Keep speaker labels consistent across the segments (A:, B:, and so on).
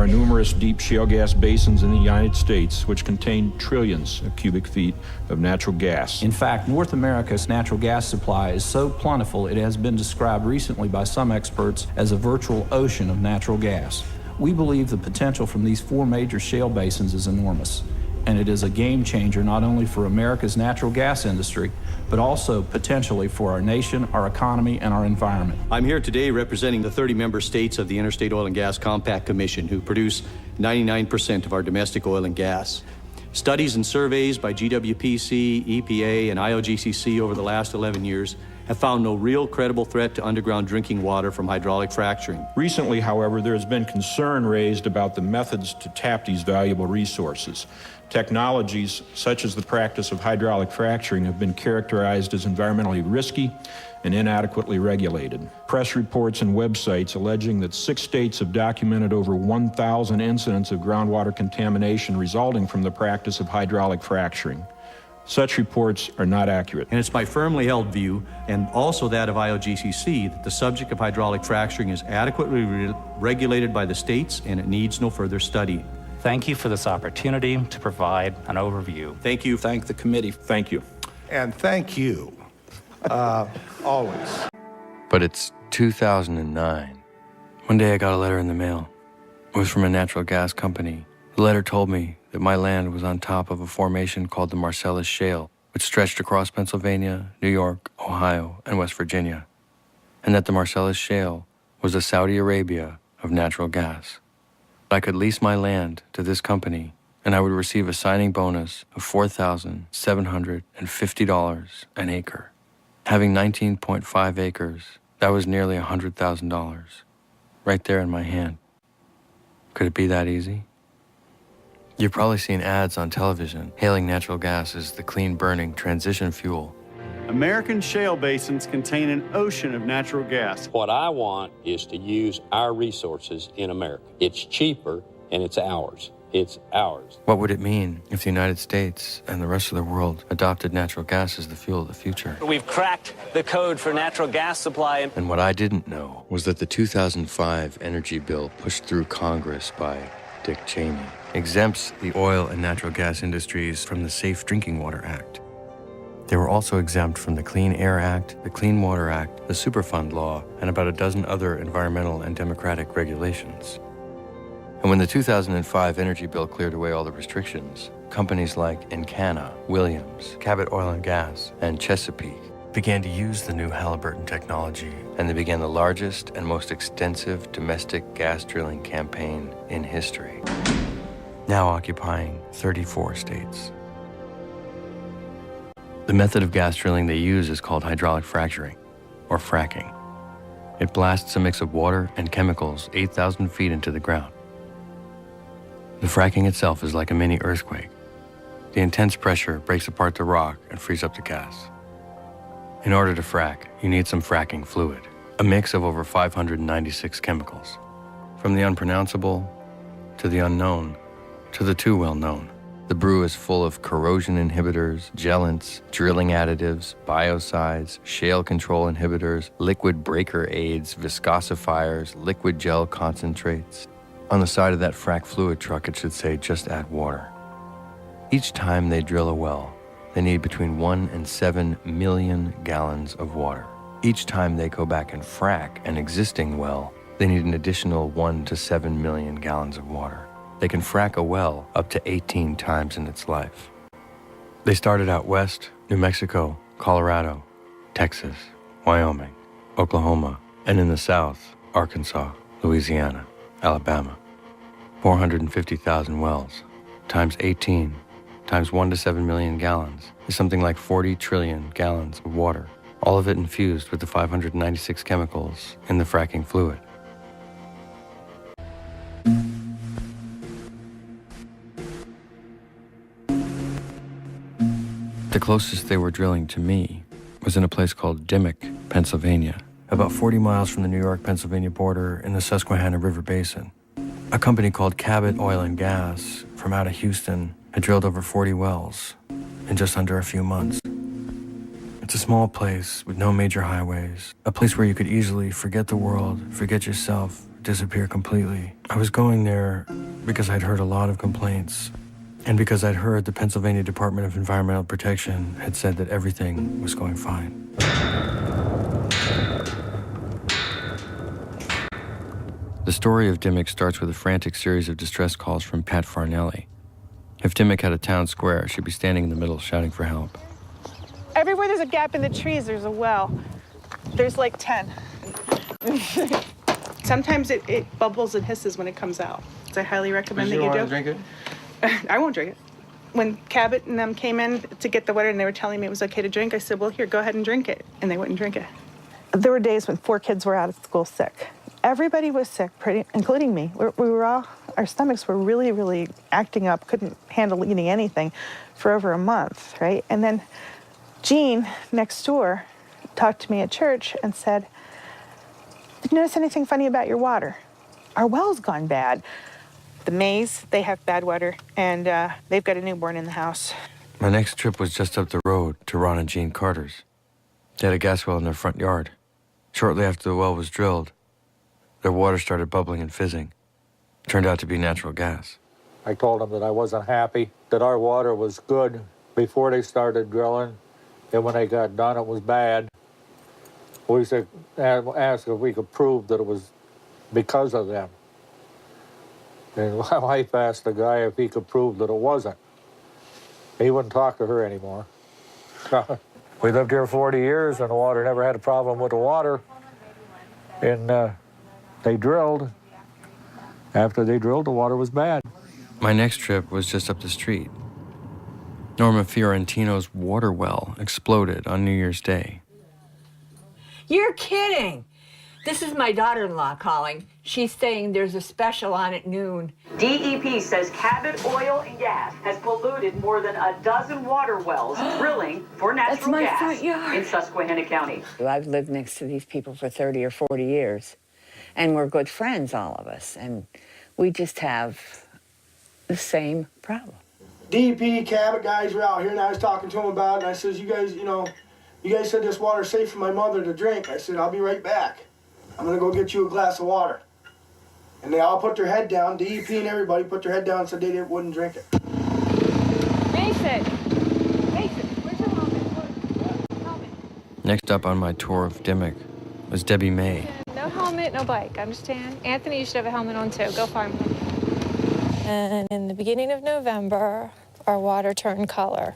A: numerous deep shale gas basins in the United States, which contain trillions of cubic feet of natural gas.
B: In fact, North America's natural gas supply is so plentiful it has been described recently by some experts as a virtual ocean of natural gas. We believe the potential from these 4 major shale basins is enormous, and it is a game changer not only for America's natural gas industry, but also potentially for our nation, our economy, and our environment.
C: I'm here today representing the 30 member states of the Interstate Oil and Gas Compact Commission, who produce 99% of our domestic oil and gas. Studies and surveys by GWPC, EPA, and IOGCC over the last 11 years have found no real credible threat to underground drinking water from hydraulic fracturing.
A: Recently, however, there has been concern raised about the methods to tap these valuable resources. Technologies such as the practice of hydraulic fracturing have been characterized as environmentally risky and inadequately regulated. Press reports and websites alleging that 6 states have documented over 1,000 incidents of groundwater contamination resulting from the practice of hydraulic fracturing. Such reports are not accurate.
C: And it's my firmly held view, and also that of IOGCC, that the subject of hydraulic fracturing is adequately regulated by the states and it needs no further study.
D: Thank you for this opportunity to provide an overview.
C: Thank you.
B: Thank the committee.
A: Thank you.
E: And thank you, always.
F: But it's 2009. One day I got a letter in the mail. It was from a natural gas company. The letter told me that my land was on top of a formation called the Marcellus Shale, which stretched across Pennsylvania, New York, Ohio, and West Virginia, and that the Marcellus Shale was the Saudi Arabia of natural gas. I could lease my land to this company, and I would receive a signing bonus of $4,750 an acre. Having 19.5 acres, that was nearly $100,000, right there in my hand. Could it be that easy? You've probably seen ads on television hailing natural gas as the clean-burning transition fuel.
G: American shale basins contain an ocean of natural gas.
H: What I want is to use our resources in America. It's cheaper and it's ours. It's ours.
F: What would it mean if the United States and the rest of the world adopted natural gas as the fuel of the future?
I: We've cracked the code for natural gas supply.
F: And what I didn't know was that the 2005 energy bill pushed through Congress by Dick Cheney exempts the oil and natural gas industries from the Safe Drinking Water Act. They were also exempt from the Clean Air Act, the Clean Water Act, the Superfund Law, and about a dozen other environmental and democratic regulations. And when the 2005 energy bill cleared away all the restrictions, companies like Encana, Williams, Cabot Oil and Gas, and Chesapeake began to use the new Halliburton technology, and they began the largest and most extensive domestic gas drilling campaign in history, now occupying 34 states. The method of gas drilling they use is called hydraulic fracturing, or fracking. It blasts a mix of water and chemicals 8,000 feet into the ground. The fracking itself is like a mini earthquake. The intense pressure breaks apart the rock and frees up the gas. In order to frack, you need some fracking fluid, a mix of over 596 chemicals, from the unpronounceable to the unknown to the too well-known. The brew is full of corrosion inhibitors, gelants, drilling additives, biocides, shale control inhibitors, liquid breaker aids, viscosifiers, liquid gel concentrates. On the side of that frac fluid truck, it should say, just add water. Each time they drill a well, they need between 1 and 7 million gallons of water. Each time they go back and frac an existing well, they need an additional 1 to 7 million gallons of water. They can frack a well up to 18 times in its life. They started out west, New Mexico, Colorado, Texas, Wyoming, Oklahoma, and in the south, Arkansas, Louisiana, Alabama. 450,000 wells, times 18, times 1 to 7 million gallons, is something like 40 trillion gallons of water, all of it infused with the 596 chemicals in the fracking fluid. The closest they were drilling to me was in a place called Dimmock, Pennsylvania, about 40 miles from the New York-Pennsylvania border in the Susquehanna River Basin. A company called Cabot Oil and Gas from out of Houston had drilled over 40 wells in just under a few months. It's a small place with no major highways, a place where you could easily forget the world, forget yourself, disappear completely. I was going there because I'd heard a lot of complaints, and because I'd heard the Pennsylvania Department of Environmental Protection had said that everything was going fine. The story of Dimmick starts with a frantic series of distress calls from Pat Farnelli. If Dimmick had a town square, she'd be standing in the middle shouting for help.
E: Everywhere there's a gap in the trees, there's a well. There's like 10. Sometimes it bubbles and hisses when it comes out. So I highly recommend that you do.
J: You want to drink it?
E: I won't drink it. When Cabot and them came in to get the water and they were telling me it was okay to drink, I said, well, here, go ahead and drink it. And they wouldn't drink it. There were days when 4 kids were out of school sick. Everybody was sick, including me. We were all, our stomachs were really, really acting up, couldn't handle eating anything for over a month, right? And then Jean, next door, talked to me at church and said, did you notice anything funny about your water? Our well's gone bad. The Mays, they have bad water, and they've got a newborn in the house.
F: My next trip was just up the road to Ron and Jean Carter's. They had a gas well in their front yard. Shortly after the well was drilled, their water started bubbling and fizzing. It turned out to be natural gas.
J: I told them that I wasn't happy, that our water was good before they started drilling, and when they got done, it was bad. We said, asked if we could prove that it was because of them. And my wife asked the guy if he could prove that it wasn't. He wouldn't talk to her anymore. We lived here 40 years, and the water never had a problem with the water. And they drilled. After they drilled, the water was bad.
F: My next trip was just up the street. Norma Fiorentino's water well exploded on New Year's Day.
K: You're kidding. This is my daughter-in-law calling. She's saying there's a special on at noon.
L: DEP says Cabot Oil and Gas has polluted more than a dozen water wells drilling for natural gas
K: front yard.
L: in Susquehanna County.
K: I've lived next to these people for 30 or 40 years, and we're good friends, all of us, and we just have the same problem.
M: DEP, Cabot guys were out here, and I was talking to them about it, and I says, you guys said this water's safe for my mother to drink. I said, I'll be right back. I'm gonna go get you a glass of water. And they all put their head down, DEP and everybody put their head down and said they wouldn't drink it.
E: Mason, where's your helmet?
F: Next up on my tour of Dimmick was Debbie May.
N: No helmet, no bike, understand? Anthony, you should have a helmet on too. Go find one. And in the beginning of November, our water turned color.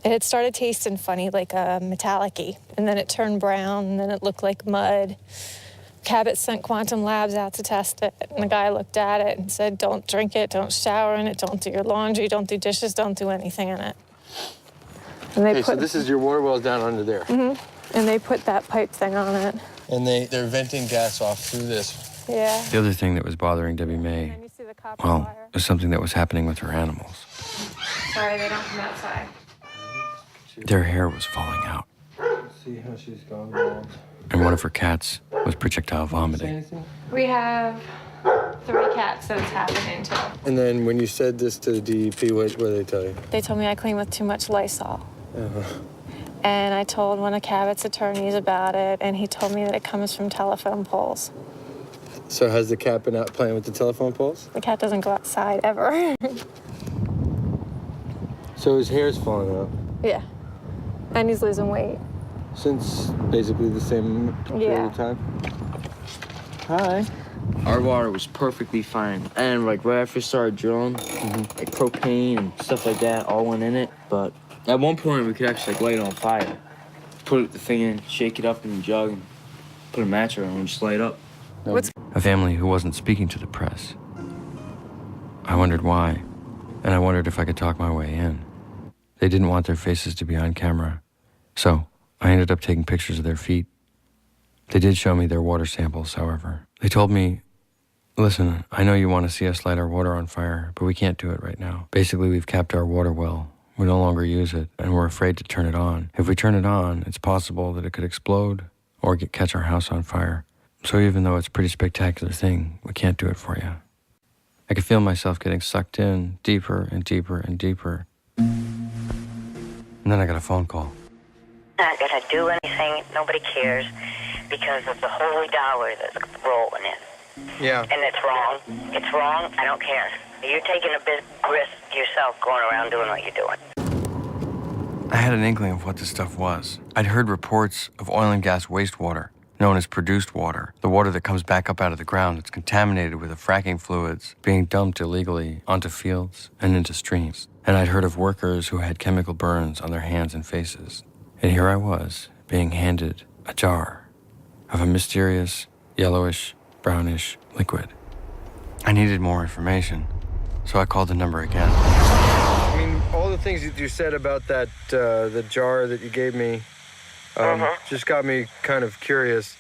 N: It had started tasting funny, like a metallic-y, and then it turned brown, and then it looked like mud. Cabot sent Quantum Labs out to test it, and the guy looked at it and said, don't drink it, don't shower in it, don't do your laundry, don't do dishes, don't do anything in it. And they
J: so this is your water wells down under there.
N: Mm-hmm. And they put that pipe thing on it.
J: And they're venting gas off through this.
N: Yeah.
F: The other thing that was bothering Debbie May, well, was something that was happening with her animals.
N: Sorry, they don't come outside.
F: Their hair was falling out.
J: See how she's gone bald.
F: And one of her cats was projectile vomiting.
N: We have 3 cats that it's happening to.
J: And then when you said this to the DEP, what did they tell you?
N: They told me I clean with too much Lysol. And I told one of Cabot's attorneys about it, and he told me that it comes from telephone poles.
J: So has the cat been out playing with the telephone poles?
N: The cat doesn't go outside ever.
J: So his hair's falling out?
N: Yeah. And he's losing weight.
J: Since basically the same period of time?
O: Hi. Our water was perfectly fine. And like right after we started drilling, like propane and stuff like that all went in it. But at one point we could actually like light it on fire. Put the thing in, shake it up in the jug, and put a match around and just light up.
F: A family who wasn't speaking to the press. I wondered why, and I wondered if I could talk my way in. They didn't want their faces to be on camera, so I ended up taking pictures of their feet. They did show me their water samples, however. They told me, listen, I know you want to see us light our water on fire, but we can't do it right now. Basically, we've capped our water well. We no longer use it, and we're afraid to turn it on. If we turn it on, it's possible that it could explode or catch our house on fire. So even though it's a pretty spectacular thing, we can't do it for you. I could feel myself getting sucked in deeper and deeper and deeper. And then I got a phone call.
P: Not gonna do anything, nobody cares, because of the holy dollar that's rolling in. Yeah.
Q: And it's wrong. It's wrong. I don't care. You're taking a big risk yourself going around doing what you're doing.
F: I had an inkling of what this stuff was. I'd heard reports of oil and gas wastewater, known as produced water, the water that comes back up out of the ground that's contaminated with the fracking fluids being dumped illegally onto fields and into streams. And I'd heard of workers who had chemical burns on their hands and faces. And here I was, being handed a jar of a mysterious, yellowish, brownish liquid. I needed more information, so I called the number again.
P: I mean, all the things that you said about that, the jar that you gave me, just got me kind of curious.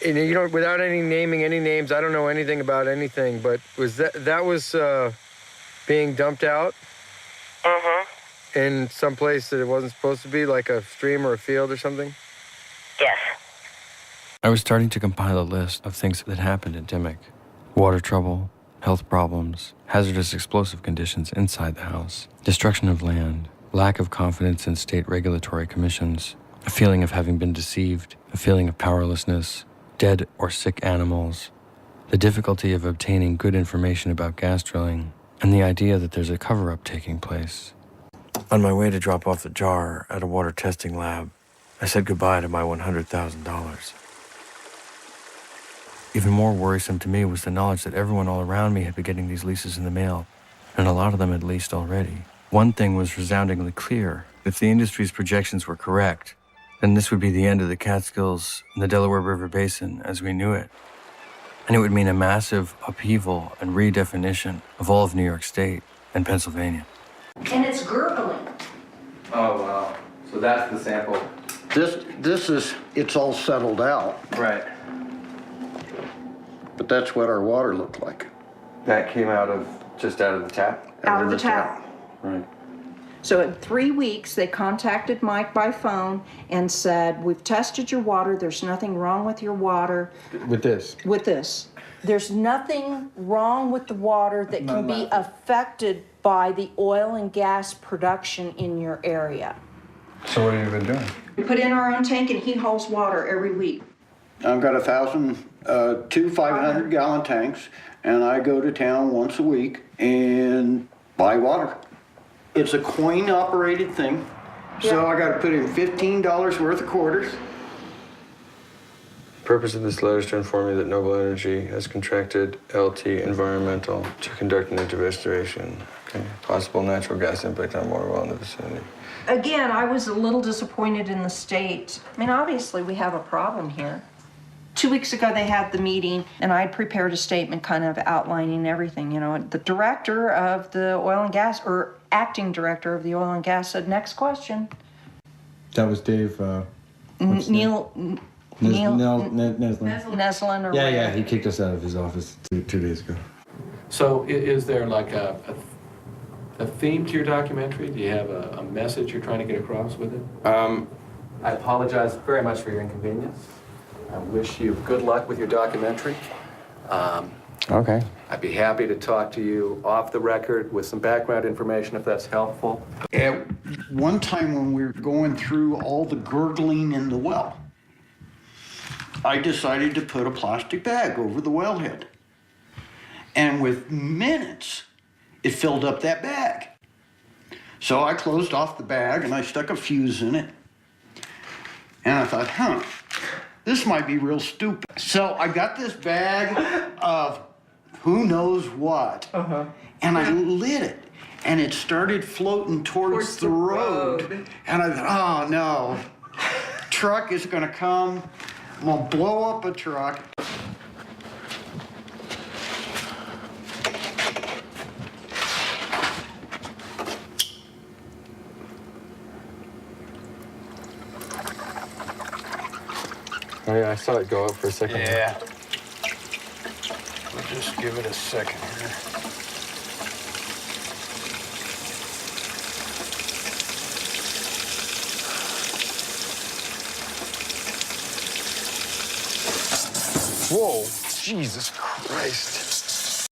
P: And, you know, without any naming any names, I don't know anything about anything, but was that was being dumped out in some place that it wasn't supposed to be, like a stream or a field or something?
Q: Yes.
F: I was starting to compile a list of things that happened in Dimmock. Water trouble, health problems, hazardous explosive conditions inside the house, destruction of land, lack of confidence in state regulatory commissions, a feeling of having been deceived, a feeling of powerlessness, dead or sick animals, the difficulty of obtaining good information about gas drilling, and the idea that there's a cover-up taking place. On my way to drop off the jar at a water testing lab, I said goodbye to my $100,000. Even more worrisome to me was the knowledge that everyone all around me had been getting these leases in the mail, and a lot of them had leased already. One thing was resoundingly clear. If the industry's projections were correct, then this would be the end of the Catskills and the Delaware River Basin as we knew it. And it would mean a massive upheaval and redefinition of all of New York State and Pennsylvania.
L: And it's gurgling.
P: Oh, wow. So that's the sample.
R: This is, it's all settled out.
P: Right.
R: But that's what our water looked like.
P: That came just out of the tap?
L: Out of the tap.
P: Right.
L: So in 3 weeks, they contacted Mike by phone and said, we've tested your water. There's nothing wrong with your water.
P: With this?
L: With this. There's nothing wrong with the water that can be affected by the oil and gas production in your area.
P: So what have you been doing?
L: We put in our own tank and he hauls water every week.
R: I've got 2 500-gallon tanks, and I go to town once a week and buy water. It's a coin-operated thing, so I got to put in $15 worth of quarters.
P: The purpose of this letter is to inform you that Noble Energy has contracted LT Environmental to conduct an investigation. Okay. Possible natural gas impact on water well in the vicinity.
L: Again, I was a little disappointed in the state. I mean, obviously we have a problem here. 2 weeks ago, they had the meeting, and I prepared a statement kind of outlining everything. You know, the director of the oil and gas, or acting director of the oil and gas, said, next question.
S: That was Dave.
L: Neil
S: Neslin.
L: Neslin or
S: Yeah,
L: whatever.
S: he kicked us out of his office 2 days ago.
T: So is there like a theme to your documentary? Do you have a message you're trying to get across with it? I apologize very much for your inconvenience. I wish you good luck with your documentary.
P: Okay.
T: I'd be happy to talk to you off the record with some background information if that's helpful.
R: At one time when we were going through all the gurgling in the well, I decided to put a plastic bag over the wellhead. And with minutes, it filled up that bag. So I closed off the bag and I stuck a fuse in it. And I thought, this might be real stupid. So I got this bag of who knows what, and I lit it, and it started floating towards the road. And I thought, oh no, truck is gonna come, I'm gonna blow up a truck.
P: Oh yeah, I saw it go up for a second.
R: Yeah. We'll just give it a second here.
P: Whoa, Jesus Christ.